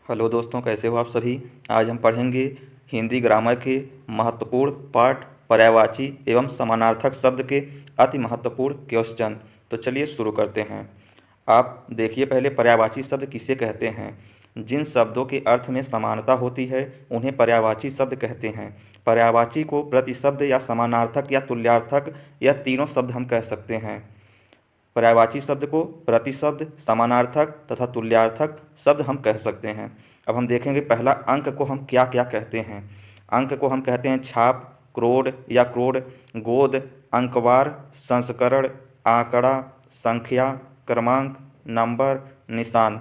Hello दोस्तों, कैसे हो आप सभी। आज हम पढ़ेंगे हिंदी ग्रामर के महत्वपूर्ण पाठ पर्यायवाची एवं समानार्थक शब्द के अति महत्वपूर्ण क्वेश्चन। तो चलिए शुरू करते हैं। आप देखिए, पहले पर्यायवाची शब्द किसे कहते हैं। जिन शब्दों के अर्थ में समानता होती है उन्हें पर्यायवाची शब्द कहते हैं। पर्यायवाची को प्रतिशब्द या समानार्थक या तुल्यार्थक, यह तीनों शब्द हम कह सकते हैं। पर्यायवाची शब्द को प्रतिशब्द, समानार्थक तथा तुल्यार्थक शब्द हम कह सकते हैं। अब हम देखेंगे पहला, अंक को हम क्या क्या कहते हैं। अंक को हम कहते हैं छाप, क्रोड या क्रोड, गोद, अंकवार, संस्करण, आंकड़ा, संख्या, क्रमांक, नंबर, निशान।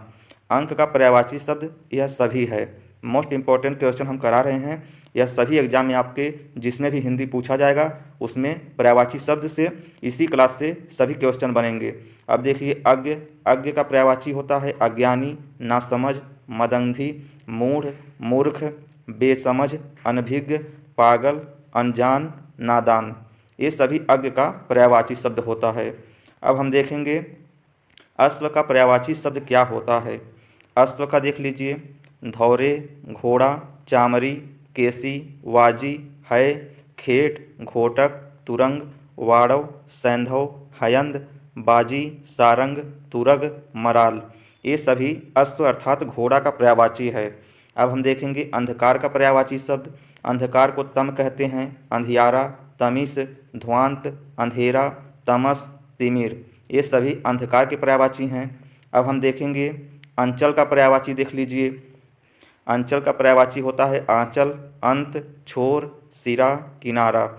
अंक का पर्यायवाची शब्द यह सभी है। मोस्ट इम्पॉर्टेंट क्वेश्चन हम करा रहे हैं। यह सभी एग्जाम में आपके जिसमें भी हिंदी पूछा जाएगा उसमें पर्यायवाची शब्द से इसी क्लास से सभी क्वेश्चन बनेंगे। अब देखिए, अज्ञ। अज्ञ का पर्यायवाची होता है अज्ञानी, नासमझ, मदंधी, मूढ़, मूर्ख, बेसमझ, अनभिज्ञ, पागल, अनजान, नादान। ये सभी अज्ञ का पर्यायवाची शब्द होता है। अब हम देखेंगे अश्व का पर्यायवाची शब्द क्या होता है। अश्व का देख लीजिए, धौरे, घोड़ा, चामरी, केसी, वाजी, है, खेट, घोटक, तुरंग, वाड़व, सैंधव, हयंद, बाजी, सारंग, तुरग, मराल। ये सभी अश्व अर्थात घोड़ा का पर्यायवाची है। अब हम देखेंगे अंधकार का पर्यायवाची शब्द। अंधकार को तम कहते हैं, अंधियारा, तमिस, ध्वांत, अंधेरा, तमस, तिमिर। ये सभी अंधकार के पर्यायवाची हैं। अब हम देखेंगे अंचल का पर्यायवाची देख लीजिए। अंचल का पर्यायवाची होता है आंचल, अंत, छोर, सिरा, किनारा,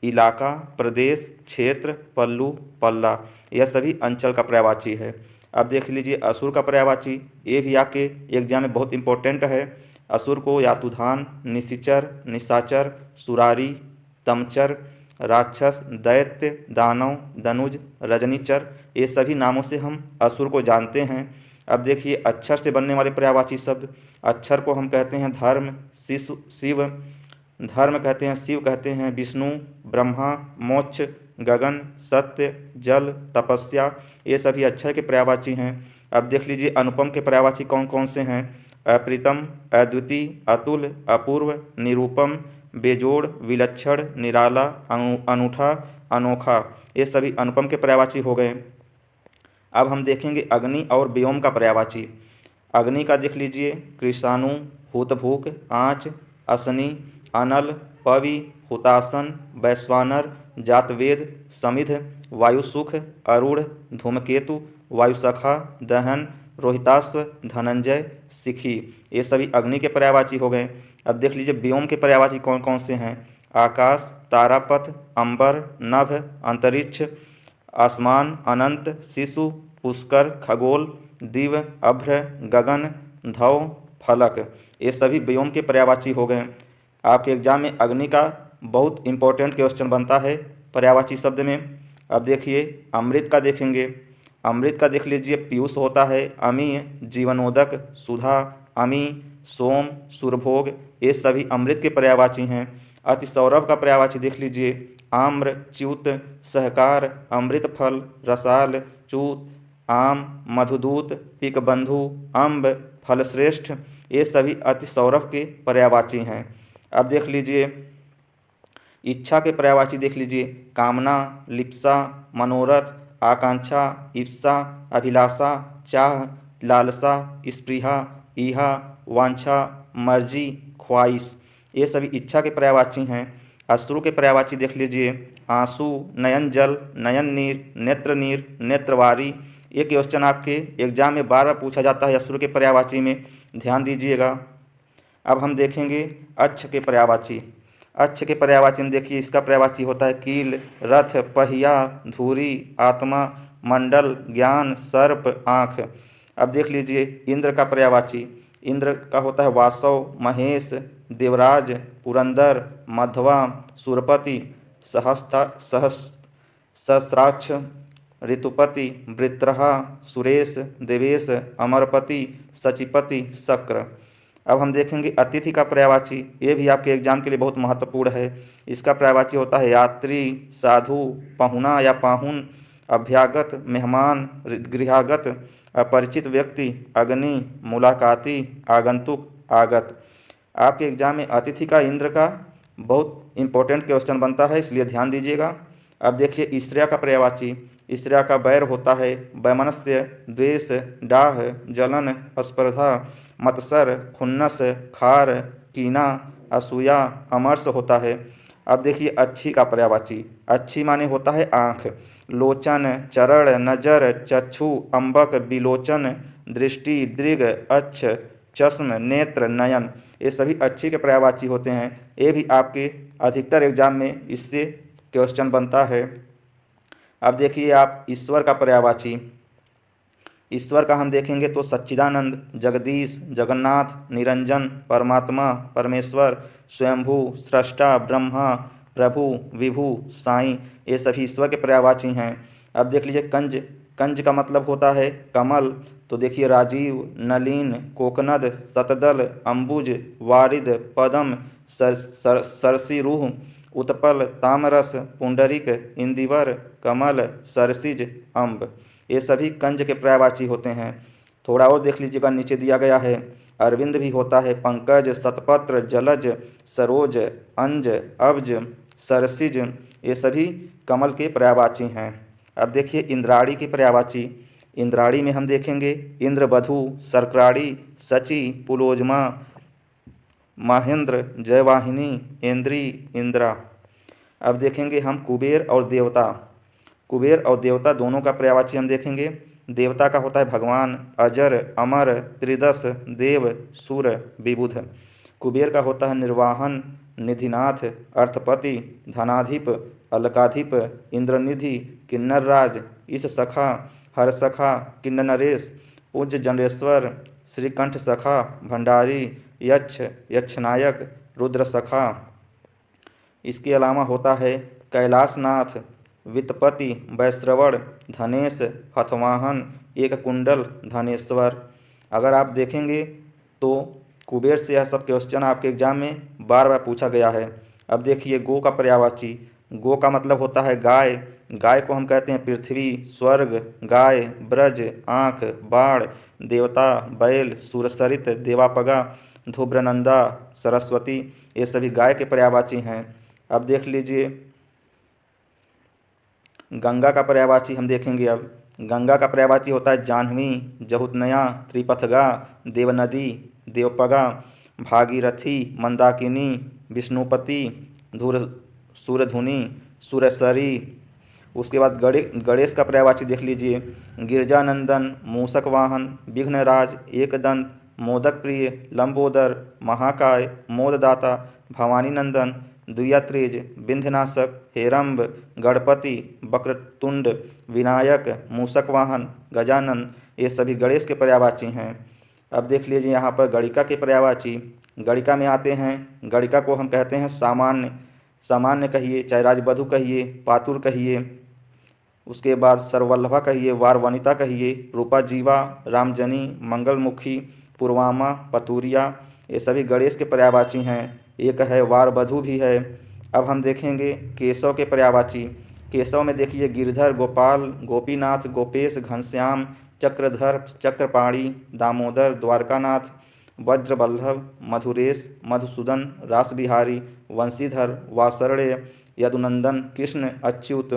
इलाका, प्रदेश, क्षेत्र, पल्लू, पल्ला। यह सभी अंचल का पर्यायवाची है। अब देख लीजिए असुर का पर्यायवाची। ये भी आपके एग्जाम में बहुत इंपॉर्टेंट है। असुर को यातुधान, निशिचर, निशाचर, सुरारी, तमचर, राक्षस, दैत्य, दानव, दनुज, रजनीचर, ये सभी नामों से हम असुर को जानते हैं। अब देखिए अक्षर से बनने वाले पर्यायवाची शब्द। अक्षर को हम कहते हैं धर्म, शिव, धर्म कहते हैं, शिव कहते हैं, विष्णु, ब्रह्मा, मोक्ष, गगन, सत्य, जल, तपस्या। ये सभी अक्षर के पर्यायवाची हैं। अब देख लीजिए अनुपम के पर्यायवाची कौन कौन से हैं। अप्रीतम, अद्वितीय, अतुल, अपूर्व, निरूपम, बेजोड़, विलक्षण, निराला, अनूठा, अनोखा। ये सभी अनुपम के पर्यायवाची हो गए। अब हम देखेंगे अग्नि और व्योम का पर्यायवाची। अग्नि का देख लीजिए कृषाणु, हुतभूक, आँच, असनी, अनल, पवि, हुतासन, वैश्वानर, जातवेद, समिध, वायुसुख, अरूढ़, धूमकेतु, वायुसखा, दहन, रोहिताश्व, धनंजय, सिखी। ये सभी अग्नि के पर्यायवाची हो गए। अब देख लीजिए व्योम के पर्यायवाची कौन कौन से हैं। आकाश, तारापथ, अंबर, नभ, अंतरिक्ष, आसमान, अनंत, शिशु, पुष्कर, खगोल, दिव, अभ्र, गगन, धव, फलक। ये सभी व्योम के पर्यायवाची हो गए। आपके एग्जाम में अग्नि का बहुत इंपॉर्टेंट क्वेश्चन बनता है पर्यायवाची शब्द में। अब देखिए अमृत का देखेंगे। अमृत का देख लीजिए पीयूष होता है, अमीय, जीवनोदक, सुधा, अमी, सोम, सुरभोग। ये सभी अमृत के पर्यायवाची हैं। अति सौरभ का पर्यायवाची देख लीजिए आम्र, च्युत, सहकार, अमृत फल, रसाल, चूत, आम, मधुदूत, पिकबंधु, अम्ब, फलश्रेष्ठ। ये सभी अति सौरभ के पर्यायवाची हैं। अब देख लीजिए इच्छा के पर्यायवाची देख लीजिए कामना, लिप्सा, मनोरथ, आकांक्षा, इप्सा, अभिलाषा, चाह, लालसा, स्पृहा, ईहा, वांछा, मर्जी, ख्वाहिश। ये सभी इच्छा के पर्यायवाची हैं। अश्रु के पर्यायवाची देख लीजिए आंसू, नयन जल, नयन नीर, नेत्र नीर, नेत्रवारी। ये क्वेश्चन आपके एग्जाम में बार बार पूछा जाता है अश्रु के पर्यायवाची में, ध्यान दीजिएगा। अब हम देखेंगे अक्ष के पर्यायवाची। अक्ष के पर्यायवाची में देखिए इसका पर्यायवाची होता है कील, रथ, पहिया, धुरी, आत्मा, मंडल, ज्ञान, सर्प, आँख। अब देख लीजिए इंद्र का पर्यायवाची। इंद्र का होता है वासव, महेश, देवराज, पुरंदर, मध्वा, सुरपति, सहस्राक्ष, ऋतुपति, वृत्रहा, सुरेश, देवेश, अमरपति, सचिपति, शक्र। अब हम देखेंगे अतिथि का पर्यायवाची। ये भी आपके एग्जाम के लिए बहुत महत्वपूर्ण है। इसका पर्यायवाची होता है यात्री, साधु, पहुना या पाहुन, अभ्यागत, मेहमान, गृहागत, अपरिचित व्यक्ति, अग्नि, मुलाकाती, आगंतुक, आगत। आपके एग्जाम में अतिथि का, इंद्र का बहुत इंपॉर्टेंट क्वेश्चन बनता है, इसलिए ध्यान दीजिएगा। अब देखिए ईर्ष्या का पर्यायवाची। ईर्ष्या का बैर होता है वैमनस्य, द्वेष, डाह, जलन, स्पर्धा, मत्सर, खुन्नस, खार, कीना, असूया, अमर्ष होता है। अब देखिए अच्छी का पर्यायवाची। अच्छी माने होता है आँख, लोचन, चरण, नजर, चक्षु, अम्बक, विलोचन, दृष्टि, दृग, अच्छ, चश्म, नेत्र, नयन। ये सभी अच्छी के पर्यायवाची होते हैं। ये भी आपके अधिकतर एग्जाम में इससे क्वेश्चन बनता है। अब देखिए आप ईश्वर का पर्यायवाची। ईश्वर का हम देखेंगे तो सच्चिदानंद, जगदीश, जगन्नाथ, निरंजन, परमात्मा, परमेश्वर, स्वयंभू, सृष्टा, ब्रह्मा, प्रभु, विभु, साईं, ये सभी ईश्वर के पर्यायवाची हैं। अब देख लीजिए कंज। कंज का मतलब होता है कमल। तो देखिए राजीव, नलीन, कोकनद, शतदल, अम्बुज, वारिद, पदम, सरसीरूह, उत्पल, तामरस, पुंडरिक, इंदिवर, कमल, सरसिज, अम्ब, ये सभी कंज के पर्यायवाची होते हैं। थोड़ा और देख लीजिएगा, नीचे दिया गया है अरविंद भी होता है पंकज, शतपत्र, जलज, सरोज, अंज, अब्ज, सरसिज, ये सभी कमल के पर्यायवाची हैं। अब देखिए इंद्राणी की पर्यायवाची। इंद्राणी में हम देखेंगे इंद्रवधु, सरक्राड़ी, सची, पुलोजमा, महेंद्र, जयवाहिनी, इंद्री, इंद्रा। अब देखेंगे हम कुबेर और देवता। कुबेर और देवता दोनों का पर्यायवाची हम देखेंगे। देवता का होता है भगवान, अजर, अमर, त्रिदश, देव, सुर, विबुध। कुबेर का होता है निर्वाहन, निधिनाथ, अर्थपति, धनाधिप, अलकाधिप, इंद्रनिधि, किन्नरराज, ईश सखा, हर सखा, किन्नरेश, पूज्य जनेश्वर, श्रीकंठ सखा, भंडारी, यक्ष, यक्षनायक, रुद्र सखा। इसके अलावा होता है कैलाशनाथ, वित्तपति, वैश्रवण, धनेश, हथवाहन, एक कुंडल, धनेश्वर। अगर आप देखेंगे तो कुबेर से यह सब क्वेश्चन आपके एग्जाम में बार बार पूछा गया है। अब देखिए गो का पर्यायवाची। गो का मतलब होता है गाय। गाय को हम कहते हैं पृथ्वी, स्वर्ग, गाय, ब्रज, आँख, बाण, देवता, बैल, सुरसरित, देवापगा, धुब्रनंदा, सरस्वती, ये सभी गाय के पर्यायवाची हैं। अब देख लीजिए गंगा का पर्यायवाची हम देखेंगे। अब गंगा का पर्यायवाची होता है जाह्नवी, जहुतनया, त्रिपथगा, देवनदी, देवपगा, भागीरथी, मंदाकिनी, विष्णुपति, धूर, सूरधुनी, सुरसरी। उसके बाद गणेश का पर्यायवाची देख लीजिए गिरजानंदन, मूषक वाहन, विघ्नराज, एकदंत, मोदक प्रिय, लंबोदर, महाकाय, मोददाता, भवानी नंदन, द्वियात्रिज, विंध्यनाशक, हेरम्ब, गणपति, वक्रतुंड, विनायक, मूषक वाहन, गजानन, ये सभी गणेश के पर्यायवाची हैं। अब देख लीजिए यहाँ पर गणिका के पर्यायवाची। गणिका में आते हैं, गणिका को हम कहते हैं सामान्य। सामान्य कहिए, चाहे राजवधु कहिए, पातुर कहिए, उसके बाद सर्ववल्लभा कहिए, वारवनिता कहिए, रूपा जीवा, रामजनी, मंगलमुखी, पूर्वामा, पतूरिया, ये सभी गणेश के पर्यायवाची हैं। एक है वारवधु भी है। अब हम देखेंगे केशव के पर्यायवाची। केशव में देखिए गिरधर, गोपाल, गोपीनाथ, गोपेश, घनश्याम, चक्रधर, चक्रपाणी, दामोदर, द्वारकानाथ, वज्रवल्लभ, मधुरेश, मधुसूदन, रासबिहारी, वंशीधर, वासर्ण्य, यदुनंदन, कृष्ण, अच्युत,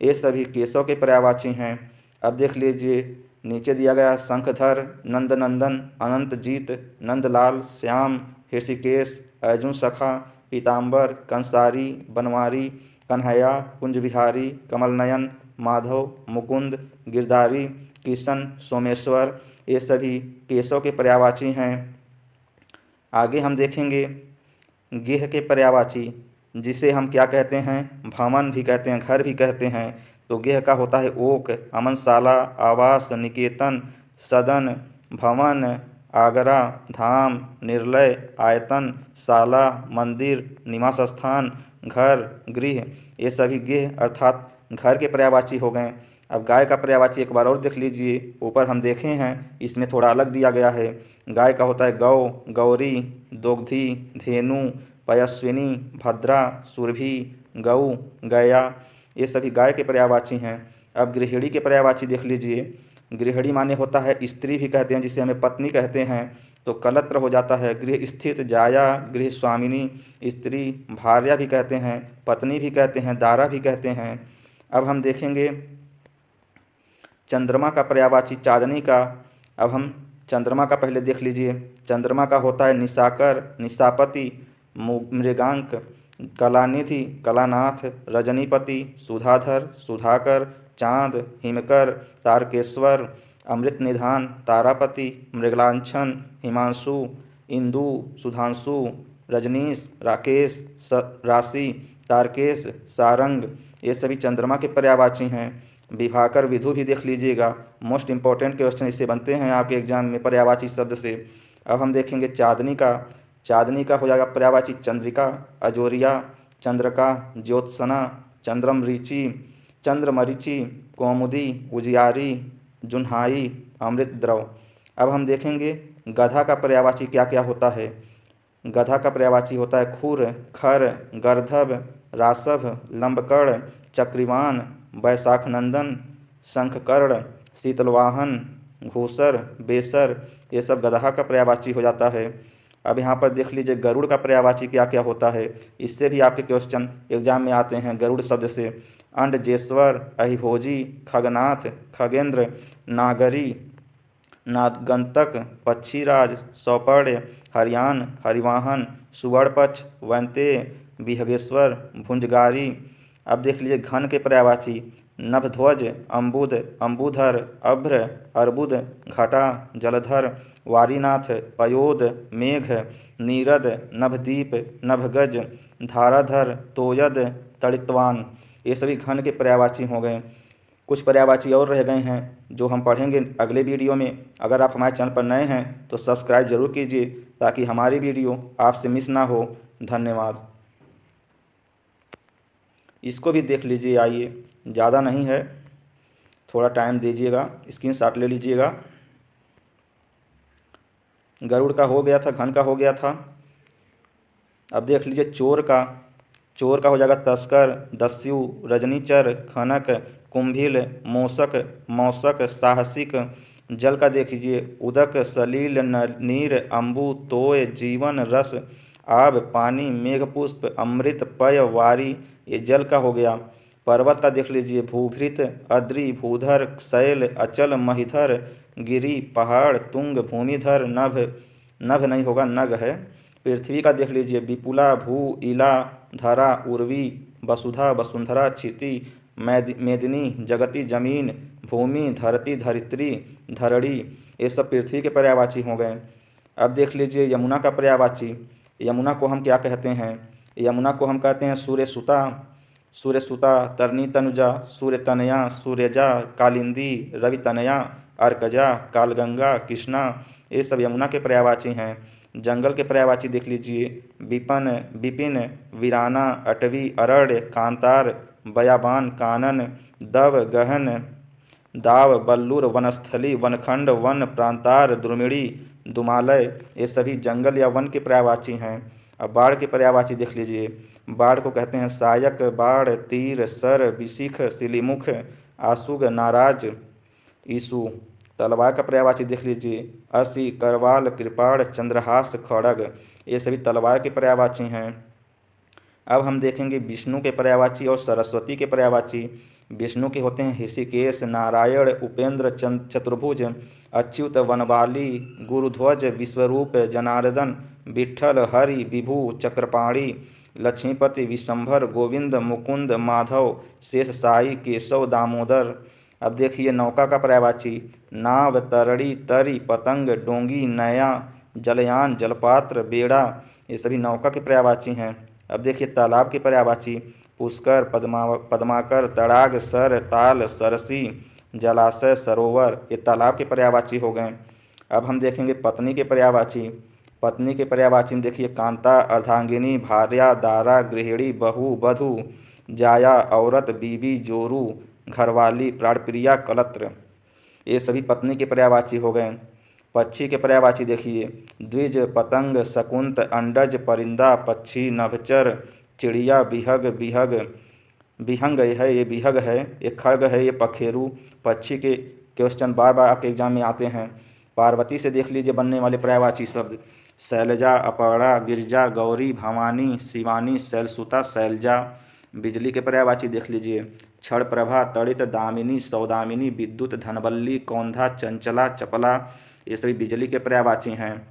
ये सभी केशव के पर्यायवाची हैं। अब देख लीजिए नीचे दिया गया शंखधर, नंदनंदन, अनंतजीत, नंदलाल, श्याम, ऋषिकेश, अर्जुन सखा, पीताम्बर, कंसारी, बनवारी, कन्हैया, कुंजबिहारी, कमलनयन, माधव, मुकुंद, गिरधारी, किशन, सोमेश्वर, ये सभी केशव के पर्यायवाची हैं। आगे हम देखेंगे गेह के पर्यायवाची, जिसे हम क्या कहते हैं, भवन भी कहते हैं, घर भी कहते हैं। तो गेह का होता है ओक, अमनशाला, आवास, निकेतन, सदन, भवन, आगरा, धाम, निर्लय, आयतन, शाला, मंदिर, निवास स्थान, घर, गृह, ये सभी गेह अर्थात घर के पर्यायवाची हो गए। अब गाय का पर्यायवाची एक बार और देख लीजिए, ऊपर हम देखे हैं, इसमें थोड़ा अलग दिया गया है। गाय का होता है गौ, गौरी, दोग्धी, धेनु, पयस्विनी, भद्रा, सुरभि, गऊ, गया, ये सभी गाय के पर्यायवाची हैं। अब गृहिणी के पर्यायवाची देख लीजिए गृहिणी माने होता है स्त्री भी कहते हैं, जिसे हमें पत्नी कहते हैं। तो कलत्र हो जाता है गृह स्थित, जाया गृह स्वामिनी स्त्री, भार्या भी कहते हैं, पत्नी भी कहते हैं, दारा भी कहते हैं। अब हम देखेंगे चंद्रमा का पर्यायवाची चांदनी का। अब हम चंद्रमा का पहले देख लीजिए। चंद्रमा का होता है निशाकर, निशापति, मृगांक, कलानिधि, कलानाथ, रजनीपति, सुधाधर, सुधाकर, चांद, हिमकर, तारकेश्वर, अमृत निधान, तारापति, मृगलांछन, हिमांशु, इंदु, सुधांशु, रजनीश, राकेश, राशि, तारकेश, सारंग, ये सभी चंद्रमा के पर्यायवाची हैं। विभाकर, विधु भी देख लीजिएगा, मोस्ट इंपॉर्टेंट क्वेश्चन इससे बनते हैं आपके एग्जाम में पर्यायवाची शब्द से। अब हम देखेंगे चांदनी का। चांदनी का हो जाएगा पर्यायवाची चंद्रिका, अजोरिया, चंद्रका, ज्योत्सना, चंद्रमरीचि, चंद्रमरीचि, कौमुदी, उजियारी, जुन्हाई, अमृत द्रव। अब हम देखेंगे गधा का पर्यायवाची क्या क्या होता है। गधा का पर्यायवाची होता है खुर, खर, गर्धभ, रासभ, लंबकर्ण, चक्रिवान, बैसाख नंदन, शंखकर्ण, शीतलवाहन, घूसर, बेसर, ये सब गधा का पर्यायवाची हो जाता है। अब यहाँ पर देख लीजिए गरुड़ का पर्यायवाची क्या क्या होता है। इससे भी आपके क्वेश्चन एग्जाम में आते हैं गरुड़ शब्द से। अंडजेश्वर, अहिभोजी, खगनाथ, खगेंद्र, नागरी, नागंतक, पक्षीराज, सौपर्य, हरियान, हरिवाहन, सुवर्णपक्ष, वैंतेय, विहगेश्वर, भुंजगारी। अब देख लीजिए घन के पर्यायवाची नभध्वज, अम्बुद, अम्बुधर, अभ्र, अर्बुद, घटा, जलधर, वारीनाथ, पयोद, मेघ, नीरद, नभदीप, नभगज, धाराधर, तोयद, तड़ितवान। ये सभी घन के पर्यायवाची हो गए। कुछ पर्यायवाची और रह गए हैं जो हम पढ़ेंगे अगले वीडियो में। अगर आप हमारे चैनल पर नए हैं तो सब्सक्राइब जरूर कीजिए ताकि हमारी वीडियो आपसे मिस ना हो। धन्यवाद। इसको भी देख लीजिए, आइए, ज़्यादा नहीं है, थोड़ा टाइम दीजिएगा, स्क्रीनशॉट ले लीजिएगा। गरुड़ का हो गया था, घन का हो गया था। अब देख लीजिए चोर का। चोर का हो जाएगा तस्कर, दस्यु, रजनीचर, खनक, कुंभिल, मोसक, मौसक, साहसिक। जल का देख लीजिए उदक, सलील, नीर, अम्बु, तोय, जीवन, रस, आब, पानी, मेघपुष्प, अमृत, पय, वारी, ये जल का हो गया। पर्वत का देख लीजिए भूभृत, अद्रि, भूधर, शैल, अचल, महिधर, गिरि, पहाड़, तुंग, भूमिधर, नभ, नभ नहीं होगा, नग है। पृथ्वी का देख लीजिए विपुला, भू, इला, धरा, उर्वी, वसुधा, वसुंधरा, क्षिति, मेदिनी, जगति, जमीन, भूमि, धरती, धरित्री, धरणी, ये सब पृथ्वी के पर्यायवाची हो गए। अब देख लीजिए यमुना का पर्यायवाची। यमुना को हम क्या कहते हैं। यमुना को हम कहते हैं सूर्यसुता, सूर्यसुता, तरनी तनुजा, सूर्य तनया, सूर्यजा, कालिंदी, रवि तनया, अर्कजा, कालगंगा, कृष्णा, ये सब यमुना के पर्यायवाची हैं। जंगल के पर्यायवाची देख लीजिए विपन, विपिन, वीराना, अटवी, अरण्य, कांतार, बयाबान, कानन, दव, गहन, दाव, बल्लूर, वनस्थली, वनखंड, वन, प्रांतार, द्रुमिड़ी, दुमालय, ये सभी जंगल या वन के पर्यायवाची हैं। अब बाढ़ के पर्यायवाची देख लीजिए। बाढ़ को कहते हैं सायक, बाढ़, तीर, सर, विशिख, सिलीमुख, आसुग, नाराज, ईसु। तलवार का पर्यायवाची देख लीजिए असी, करवाल, कृपाण, चंद्रहास, खड़ग, ये सभी तलवार के पर्यायवाची हैं। अब हम देखेंगे विष्णु के पर्यायवाची और सरस्वती के पर्यायवाची। विष्णु के होते हैं ऋषिकेश, नारायण, उपेंद्र, चतुर्भुज, अच्युत, वनवाली, गुरुध्वज, विश्वरूप, जनार्दन, विठ्ठल, हरि, विभु, चक्रपाणी, लक्ष्मीपति, विशंभर, गोविंद, मुकुंद, माधव, शेष, साई, केशव, दामोदर। अब देखिए नौका का पर्यायवाची नाव, तरड़ी, तरी, पतंग, डोंगी, नया, जलयान, जलपात्र, बेड़ा, ये सभी नौका के पर्यायवाची हैं। अब देखिए तालाब के पर्यायवाची पुष्कर, पद्माकर, तड़ाग, सर, ताल, सरसी, जलाशय, सरोवर, ये तालाब के पर्यायवाची हो गए। अब हम देखेंगे पत्नी के पर्यायवाची। पत्नी के पर्यायवाची में देखिए कांता, अर्धांगिनी, भार्या, दारा, गृहिणी, बहू, बधू, जाया, औरत, बीबी, जोरू, घरवाली, प्राणप्रिया, कलत्र, ये सभी पत्नी के पर्यायवाची हो गए। पक्षी के पर्यायवाची देखिए द्विज, पतंग, शकुंत, अंडज, परिंदा, पक्षी, नभचर, चिड़िया, बिहग, बिहग, बिहंग है, ये बिहग है, ये खड़ग है, ये पखेरु। पक्षी के क्वेश्चन बार बार आपके एग्जाम में आते हैं। पार्वती से देख लीजिए बनने वाले पर्यायवाची शब्द, शैलजा, अपर्णा, गिरिजा, गौरी, भवानी, शिवानी, शैलसुता, शैलजा। बिजली के पर्यायवाची देख लीजिए, क्षण प्रभा, तड़ित, दामिनी, सौदामिनी, विद्युत, धनवल्ली, कौंधा, चंचला, चपला। ये सभी बिजली के पर्यायवाची हैं।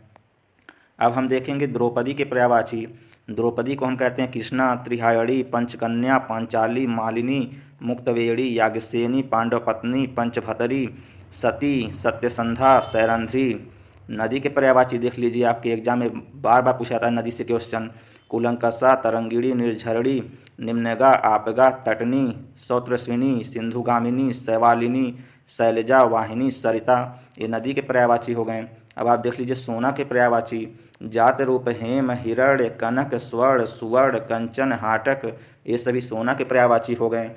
अब हम देखेंगे द्रौपदी के पर्यायवाची। द्रौपदी को हम कहते हैं कृष्णा, त्रिहायणी, पंचकन्या, पांचाली, मालिनी, मुक्तवेणी, याज्ञसेनी, पांडवपत्नी, पंचभतरी, सती, सत्यसंधा, सैरंध्री। नदी के पर्यायवाची देख लीजिए, आपके एग्जाम में बार बार पूछा जाता है नदी से क्वेश्चन। कुलंकषा, तरंगिणी, निर्झरिणी, निम्नगा, आपगा, तटनी, सौत्रस्विनी, सिंधुगामिनी, शैवालिनी, शैलजा, वाहिनी, सरिता। ये नदी के पर्यायवाची हो गए। अब आप देख लीजिए सोना के पर्यायवाची, जात, रूप, हेम, हिरण्य, कनक, स्वर्ण, सुवर्ण, कंचन, हाटक। ये सभी सोना के पर्यायवाची हो गए।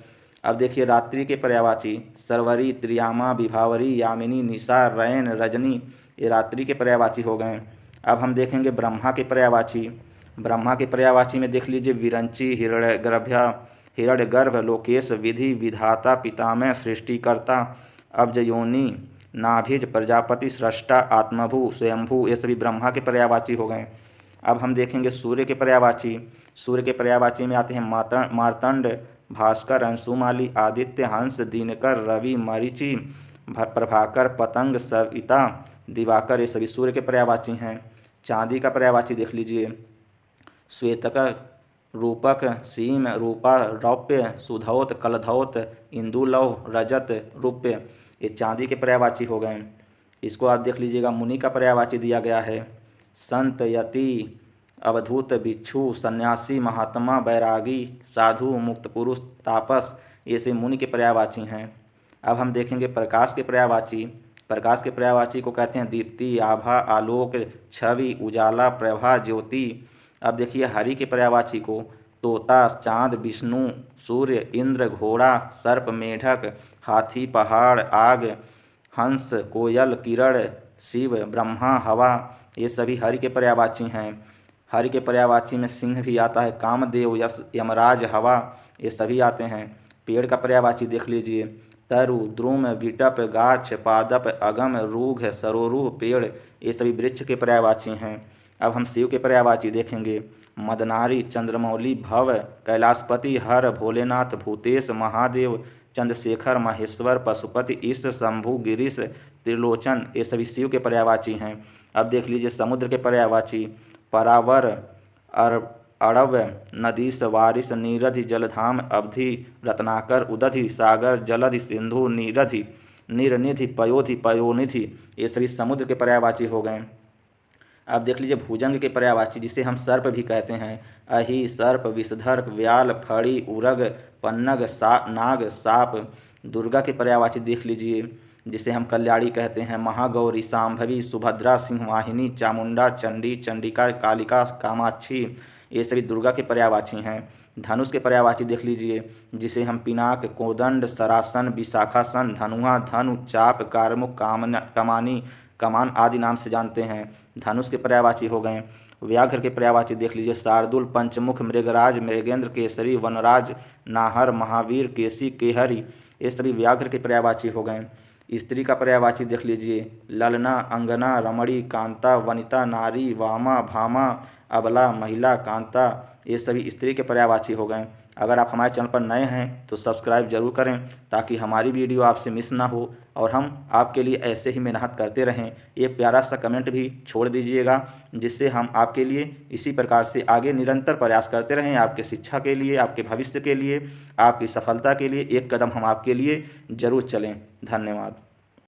अब देखिए रात्रि के पर्यायवाची, सरवरी, त्रियामा, विभावरी, यामिनी, निशा, रैन, रजनी। ये रात्रि के पर्यायवाची हो गए। अब हम देखेंगे ब्रह्मा के पर्यायवाची। ब्रह्मा के पर्यायवाची में देख लीजिए विरंची, हिरण्यगर्भ, लोकेश, विधि, विधाता, पितामह, सृष्टिकर्ता, अब्जयोनि, नाभिज, प्रजापति, स्रष्टा, आत्मभू, स्वयंभू। ये सभी ब्रह्मा के पर्यायवाची हो गए। अब हम देखेंगे सूर्य के पर्यायवाची। सूर्य के पर्यायवाची में आते हैं मार्तंड, भास्कर, अंशुमाली, आदित्य, हंस, दिनकर, रवि, मरीचि, प्रभाकर, पतंग, सविता, दिवाकर। ये सभी सूर्य के पर्यायवाची हैं। चांदी का पर्यायवाची देख लीजिए, श्वेतक, रूपक, सीम, रूपा, रौप्य, सुधौत, कलधौत, इंदुलव, रजत, रूप्य। ये चांदी के पर्यायवाची हो गए। इसको आप देख लीजिएगा मुनि का पर्यायवाची दिया गया है, संत, यति, अवधूत, भिक्षु, सन्यासी, महात्मा, बैरागी, साधु, मुक्त पुरुष, तापस। ये से मुनि के पर्यायवाची हैं। अब हम देखेंगे प्रकाश के पर्यायवाची। प्रकाश के पर्यायवाची को कहते हैं दीप्ति, आभा, आलोक, छवि, उजाला, प्रभा, ज्योति। अब देखिए हरि के पर्यायवाची को, तोता, चांद, विष्णु, सूर्य, इंद्र, घोड़ा, सर्प, मेढक, हाथी, पहाड़, आग, हंस, कोयल, किरण, शिव, ब्रह्मा, हवा। ये सभी हरि के पर्यायवाची हैं। हरि के पर्यायवाची में सिंह भी आता है, कामदेव, यश, यमराज, हवा। ये सभी आते हैं। पेड़ का पर्यायवाची देख लीजिए, तरु, द्रुम, विटप, गाछ, पादप, अगम, रूघ, सरोरुह, पेड़। ये सभी वृक्ष के पर्यायवाची हैं। अब हम शिव के पर्यायवाची देखेंगे, मदनारी, चंद्रमौली, भव, कैलाशपति, हर, भोलेनाथ, भूतेश, महादेव, चंद्रशेखर, महेश्वर, पशुपति, ईश, शंभु, गिरीश, त्रिलोचन। ये सभी शिव के पर्यायवाची हैं। अब देख लीजिए समुद्र के पर्यायवाची, परावर, अड़व, नदीश, वारिस, नीरधि, जलधाम, अवधि, रत्नाकर, उदधि, सागर, जलधि, सिंधु, नीरधि, निरनिधि, पयोधि, पयोनिधि। ये सभी समुद्र के पर्यायवाची हो गए। अब देख लीजिए भुजंग के पर्यायवाची, जिसे हम सर्प भी कहते हैं, अहि, सर्प, विषधर, व्याल, फड़ी, उरग, पन्नग, नाग, साप। दुर्गा के पर्यायवाची देख लीजिए, जिसे हम कल्याणी कहते हैं, महागौरी, शांभवी, सुभद्रा, सिंहवाहिनी, चामुंडा, चंडी, चंडिका, कालिका, कामाक्षी। ये सभी दुर्गा के पर्यायवाची हैं। धनुष के पर्यायवाची देख लीजिए, जिसे हम पिनाक, कोदंड, सरासन, विशाखासन, धनुआ, धनु, चाप, कारमुक, कमानी, कमान आदि नाम से जानते हैं। धनुष के पर्यायवाची हो गए। व्याघ्र के पर्यायवाची देख लीजिए, शार्दुल, पंचमुख, मृगराज, मृगेंद्र, केसरी, वनराज, नाहर, महावीर, केसी, केहरी। ये सभी व्याघ्र के पर्यायवाची हो गए। स्त्री का पर्यायवाची देख लीजिए, ललना, अंगना, रमणी, कांता, वनिता, नारी, वामा, भामा, अबला, महिला, कांता। ये सभी स्त्री के पर्यायवाची हो गए। अगर आप हमारे चैनल पर नए हैं तो सब्सक्राइब जरूर करें, ताकि हमारी वीडियो आपसे मिस ना हो और हम आपके लिए ऐसे ही मेहनत करते रहें। एक प्यारा सा कमेंट भी छोड़ दीजिएगा, जिससे हम आपके लिए इसी प्रकार से आगे निरंतर प्रयास करते रहें, आपके शिक्षा के लिए, आपके भविष्य के लिए, आपकी सफलता के लिए एक कदम हम आपके लिए जरूर चलें। धन्यवाद।